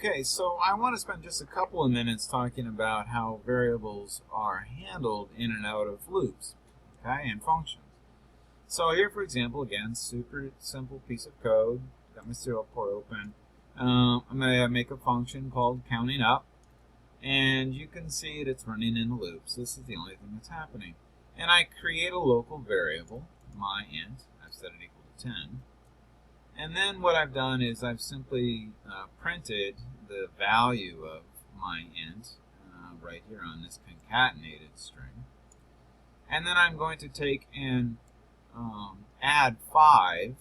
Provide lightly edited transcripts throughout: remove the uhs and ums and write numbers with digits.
Okay, so I want to spend just a couple of minutes talking about how variables are handled in and out of loops, okay, and functions. So here, for example, again, super simple piece of code. Got my serial port open. I'm going to make a function called counting up, and you can see it's running in loops. This is the only thing that's happening. And I create a local variable, my int. I've set it equal to 10. And then what I've done is I've simply printed the value of my int right here on this concatenated string. And then I'm going to take and add 5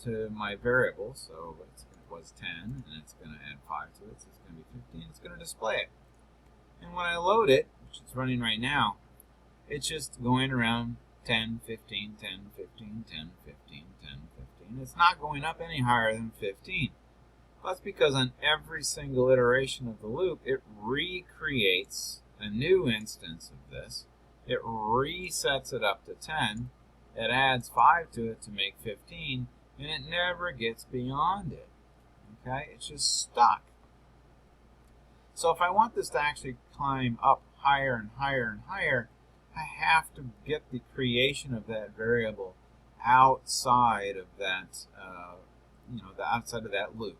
to my variable. So it was 10, and it's going to add 5 to it, so it's going to be 15. It's going to display it. And when I load it, which it's running right now, it's just going around 10, 15, 10, 15, 10, 15, 10, 15. It's not going up any higher than 15. That's because on every single iteration of the loop, it recreates a new instance of this. It resets it up to 10. It adds 5 to it to make 15, and it never gets beyond it. Okay? It's just stuck. So if I want this to actually climb up higher and higher and higher, I have to get the creation of that variable outside of that, outside of that loop.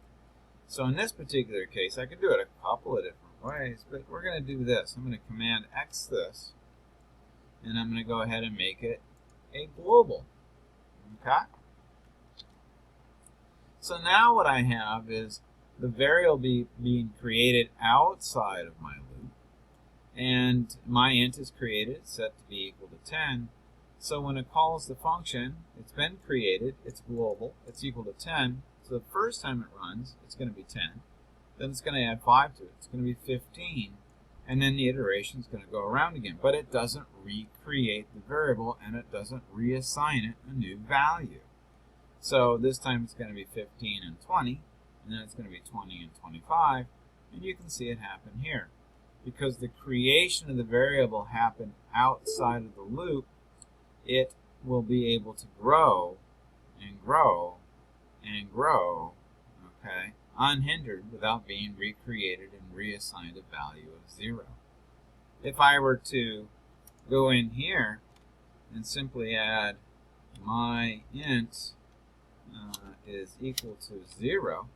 So in this particular case, I could do it a couple of different ways, but we're going to do this. I'm going to command X this, and I'm going to go ahead and make it a global. Okay? So now what I have is the variable being created outside of my loop, and my int is created, set to be equal to 10. So when it calls the function, it's been created, it's global, it's equal to 10. So the first time it runs, it's going to be 10. Then it's going to add 5 to it. It's going to be 15. And then the iteration is going to go around again. But it doesn't recreate the variable, and it doesn't reassign it a new value. So this time it's going to be 15 and 20. And then it's going to be 20 and 25. And you can see it happen here. Because the creation of the variable happened outside of the loop, it will be able to grow and grow and grow, okay, unhindered without being recreated and reassigned a value of 0. If I were to go in here and simply add my int is equal to 0,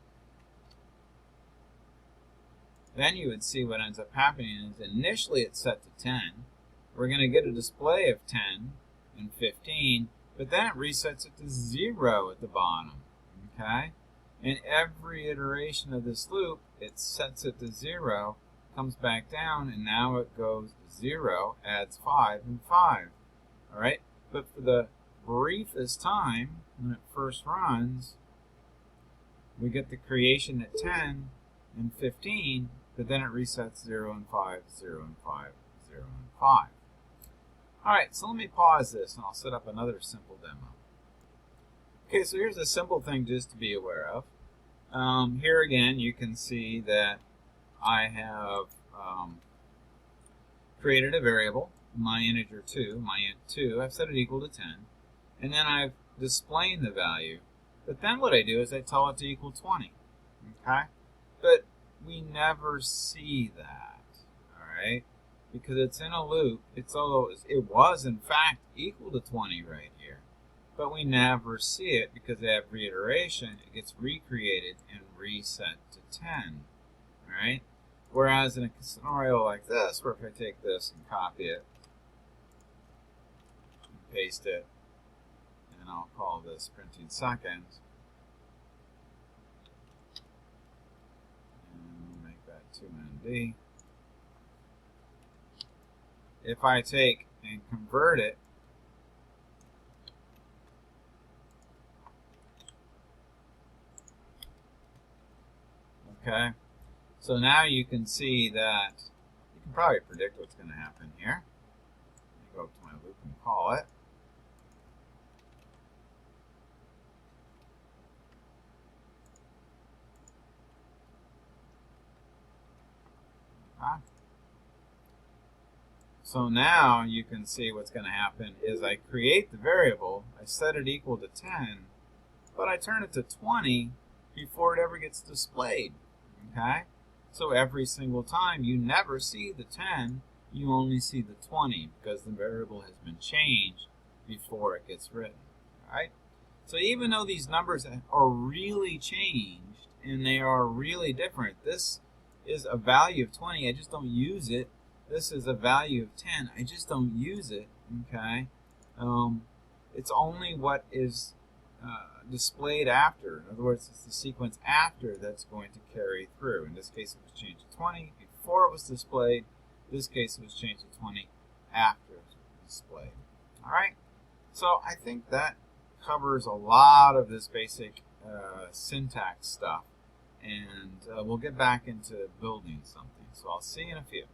then you would see what ends up happening is initially it's set to 10. We're going to get a display of 10 and 15, but then it resets it to 0 at the bottom. Okay? In every iteration of this loop, it sets it to 0, comes back down, and now it goes 0, adds 5, and 5. All right? But for the briefest time, when it first runs, we get the creation at 10 and 15, but then it resets 0 and 5, 0 and 5, 0 and 5. All right, so let me pause this, and I'll set up another simple demo. Okay, so here's a simple thing just to be aware of. Here again, you can see that I have created a variable, my integer 2, my int 2. I've set it equal to 10. And then I've displayed the value. But then what I do is I tell it to equal 20. Okay? But we never see that. All right? Because it's in a loop. Although it was, in fact, equal to 20 right here. But we never see it because every iteration it gets recreated and reset to 10. Right? Whereas in a scenario like this, where if I take this and copy it and paste it, and I'll call this printing seconds, and make that 2ND. If I take and convert it, okay, so now you can see that you can probably predict what's going to happen here. Let me go up to my loop and call it. Okay. So now you can see what's going to happen is I create the variable, I set it equal to 10, but I turn it to 20 before it ever gets displayed. Okay? So every single time you never see the 10, you only see the 20 because the variable has been changed before it gets written. All right? So even though these numbers are really changed and they are really different, this is a value of 20, I just don't use it. This is a value of 10, I just don't use it. Okay? It's only what is displayed after. In other words, it's the sequence after that's going to carry through. In this case, it was changed to 20 before it was displayed. In this case, it was changed to 20 after it was displayed. All right? So I think that covers a lot of this basic syntax stuff. And we'll get back into building something. So I'll see you in a few.